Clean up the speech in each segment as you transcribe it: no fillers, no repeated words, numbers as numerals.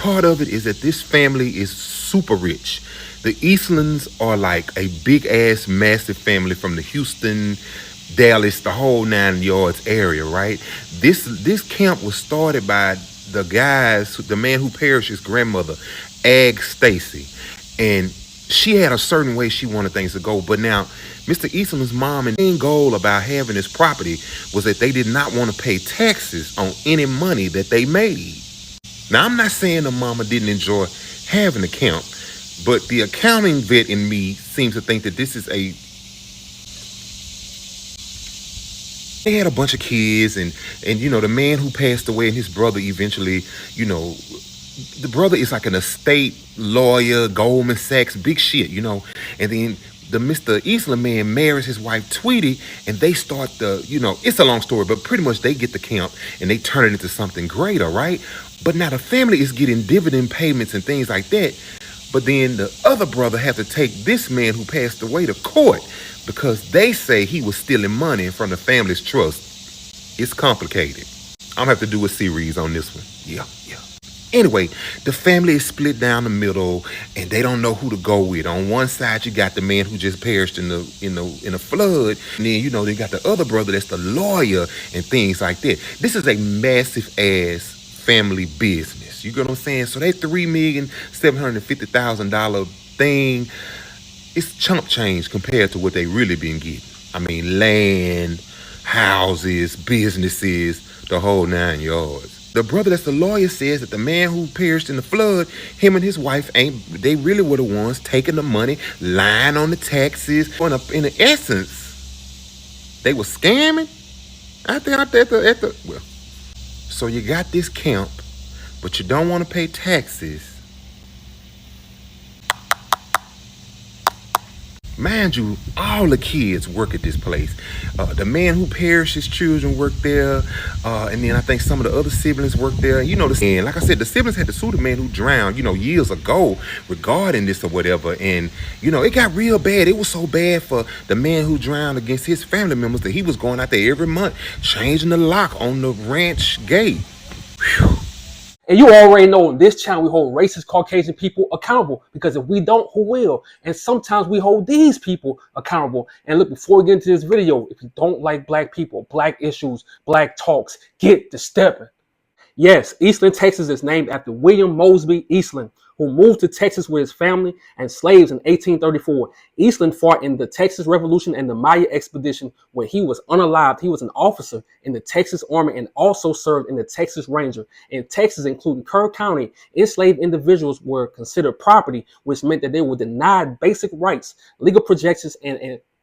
part of it is that this family is super rich. The Eastlands are like a big ass, massive family from the Houston, Dallas, the whole 9 yards area, right? This camp was started by the man who perished, his grandmother, Ag Stacy, and she had a certain way she wanted things to go. But now, Mr. Eastland's mom and main goal about having this property was that they did not want to pay taxes on any money that they made. Now, I'm not saying the mama didn't enjoy having the camp, but the accounting vet in me seems to think that this is they had a bunch of kids, and the man who passed away and his brother eventually, the brother is like an estate lawyer, Goldman Sachs, big shit, and then the Mr. Eastland man marries his wife Tweety, and they start it's a long story, but pretty much they get the camp and they turn it into something greater, right? But now the family is getting dividend payments and things like that. But then the other brother had to take this man who passed away to court because they say he was stealing money from the family's trust. It's complicated. I'm gonna have to do a series on this one. Yeah. Anyway, the family is split down the middle, and they don't know who to go with. On one side, you got the man who just perished in a flood, and then they got the other brother that's the lawyer and things like that. This is a massive ass family business. You get what I'm saying? So that $3,750,000 thing, it's chump change compared to what they really been getting. I mean, land, houses, businesses, the whole 9 yards. The brother that's the lawyer says that the man who perished in the flood, him and his wife they really were the ones taking the money, lying on the taxes. In essence, they were scamming. So you got this camp, but you don't want to pay taxes. Mind you, all the kids work at this place. The man who perished, his children work there. And then I think some of the other siblings work there. And like I said, the siblings had to sue the man who drowned, years ago regarding this or whatever. And, it got real bad. It was so bad for the man who drowned against his family members that he was going out there every month, changing the lock on the ranch gate. Whew. And you already know on this channel, we hold racist Caucasian people accountable, because if we don't, who will? And sometimes we hold these people accountable. And look, before we get into this video, if you don't like black people, black issues, black talks, get to stepping. Yes, Eastland, Texas is named after William Mosby Eastland, who moved to Texas with his family and slaves in 1834. Eastland fought in the Texas Revolution and the Maya Expedition. When he was unalived, he was an officer in the Texas Army and also served in the Texas Ranger. In Texas, including Kerr County, enslaved individuals were considered property, which meant that they were denied basic rights, legal protections,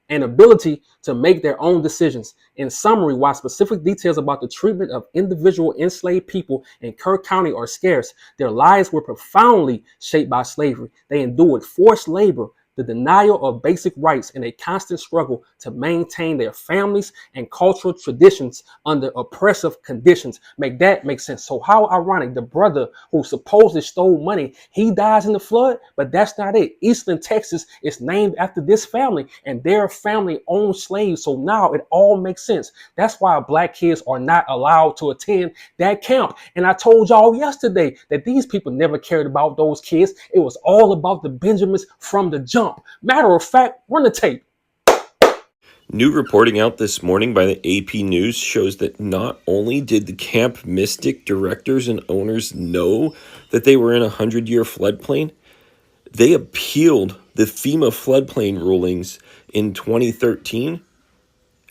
and ability to make their own decisions. In summary, while specific details about the treatment of individual enslaved people in Kerr County are scarce, their lives were profoundly shaped by slavery. They endured forced labor, the denial of basic rights, and a constant struggle to maintain their families and cultural traditions under oppressive conditions. Make that make sense. So how ironic, the brother who supposedly stole money, he dies in the flood, but that's not it. Eastland, Texas is named after this family, and their family owned slaves. So now it all makes sense. That's why black kids are not allowed to attend that camp. And I told y'all yesterday that these people never cared about those kids. It was all about the Benjamins from the jump. Matter of fact, run the tape. New reporting out this morning by the AP News shows that not only did the Camp Mystic directors and owners know that they were in a 100-year floodplain, they appealed the FEMA floodplain rulings in 2013,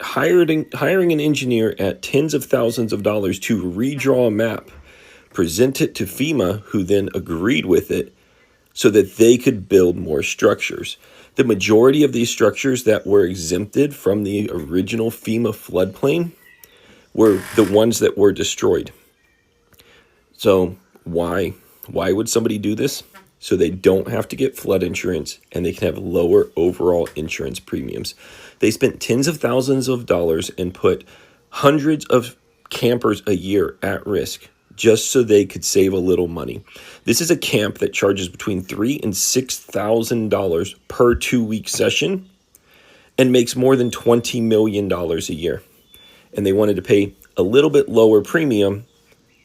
hiring an engineer at tens of thousands of dollars to redraw a map, present it to FEMA, who then agreed with it, so that they could build more structures. The majority of these structures that were exempted from the original FEMA floodplain were the ones that were destroyed. So why would somebody do this? So they don't have to get flood insurance and they can have lower overall insurance premiums. They spent tens of thousands of dollars and put hundreds of campers a year at risk, just so they could save a little money. This is a camp that charges between $3,000 and $6,000 per 2-week session and makes more than $20 million a year. And they wanted to pay a little bit lower premium,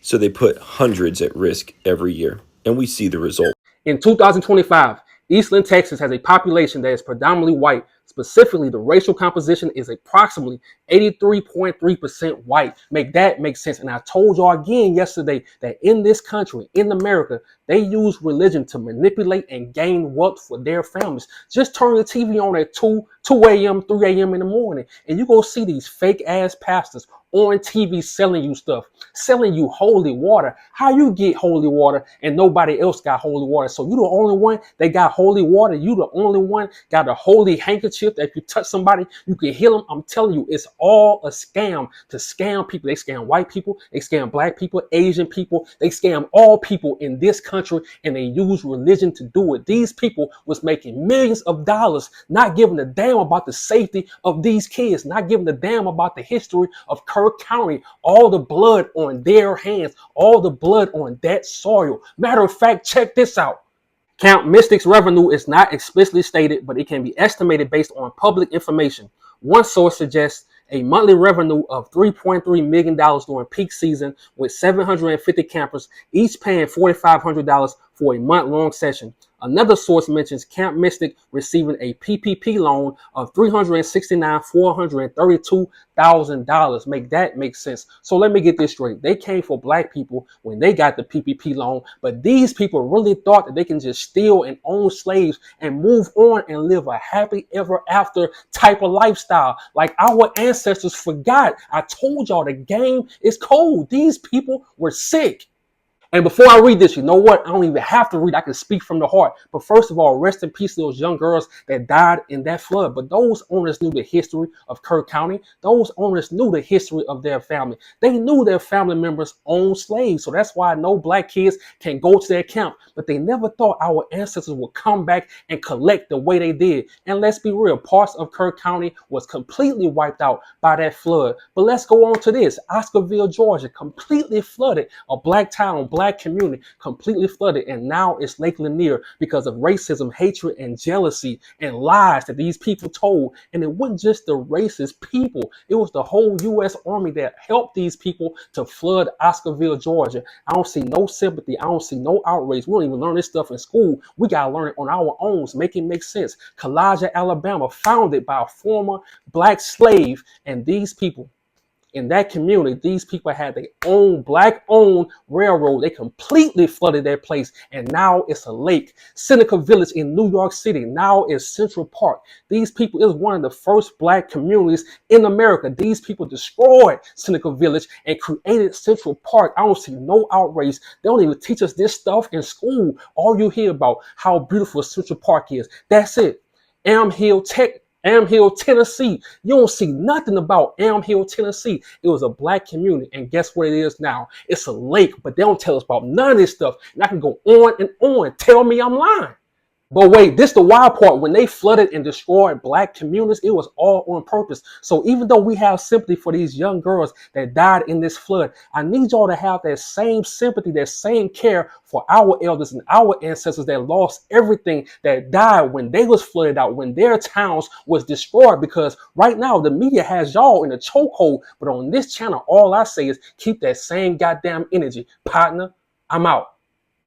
so they put hundreds at risk every year. and we see the result. In 2025, Eastland, Texas has a population that is predominantly white. Specifically, the racial composition is approximately 83.3% white. Make that make sense. And I told y'all again yesterday that in this country, in America, they use religion to manipulate and gain wealth for their families. Just turn the TV on at 2 a.m., 3 a.m. in the morning, and you go see these fake ass pastors on TV selling you stuff, selling you holy water. How you get holy water and nobody else got holy water? So you the only one that got holy water. You the only one got a holy handkerchief that if you touch somebody, you can heal them. I'm telling you, it's all a scam to scam people. They scam white people, they scam black people, Asian people, they scam all people in this country, and they use religion to do it. These people was making millions of dollars, not giving a damn about the safety of these kids, not giving a damn about the history of Kirk County, all the blood on their hands, all the blood on that soil. Matter of fact, check this out. Camp Mystic's revenue is not explicitly stated, but it can be estimated based on public information. One source suggests a monthly revenue of $3.3 million during peak season, with 750 campers, each paying $4,500 for a month-long session. Another source mentions Camp Mystic receiving a PPP loan of $369,432,000. Make that make sense. So let me get this straight. They came for black people when they got the PPP loan, but these people really thought that they can just steal and own slaves and move on and live a happy ever after type of lifestyle. Like our ancestors forgot. I told y'all the game is cold. These people were sick. And before I read this, you know what? I don't even have to read. I can speak from the heart. But first of all, rest in peace to those young girls that died in that flood. But those owners knew the history of Kirk County. Those owners knew the history of their family. They knew their family members owned slaves. So that's why no black kids can go to their camp. But they never thought our ancestors would come back and collect the way they did. And let's be real, parts of Kirk County was completely wiped out by that flood. But let's go on to this. Oscarville, Georgia, completely flooded. A black town, black community, completely flooded, and now it's Lake Lanier because of racism, hatred, and jealousy and lies that these people told. And it wasn't just the racist people, it was the whole U.S. Army that helped these people to flood Oscarville, Georgia. I don't see no sympathy, I don't see no outrage. We don't even learn this stuff in school. We gotta learn it on our own to make it make sense. Kalijah, Alabama, founded by a former black slave, and these people in that community, these people had their own black-owned railroad. They completely flooded their place, and now it's a lake. Seneca Village in New York City now is Central Park. These people, it was one of the first black communities in America. These people destroyed Seneca Village and created Central Park. I don't see no outrage. They don't even teach us this stuff in school. All you hear about how beautiful Central Park is. That's it. Elm Hill, Tennessee. You don't see nothing about Elm Hill, Tennessee. It was a black community, and guess what it is now? It's a lake, but they don't tell us about none of this stuff. And I can go on and on. Tell me I'm lying. But wait, this the wild part. When they flooded and destroyed black communities, it was all on purpose. So even though we have sympathy for these young girls that died in this flood, I need y'all to have that same sympathy, that same care for our elders and our ancestors that lost everything, that died when they was flooded out, when their towns was destroyed. Because right now the media has y'all in a chokehold. But on this channel, all I say is keep that same goddamn energy. Partner, I'm out.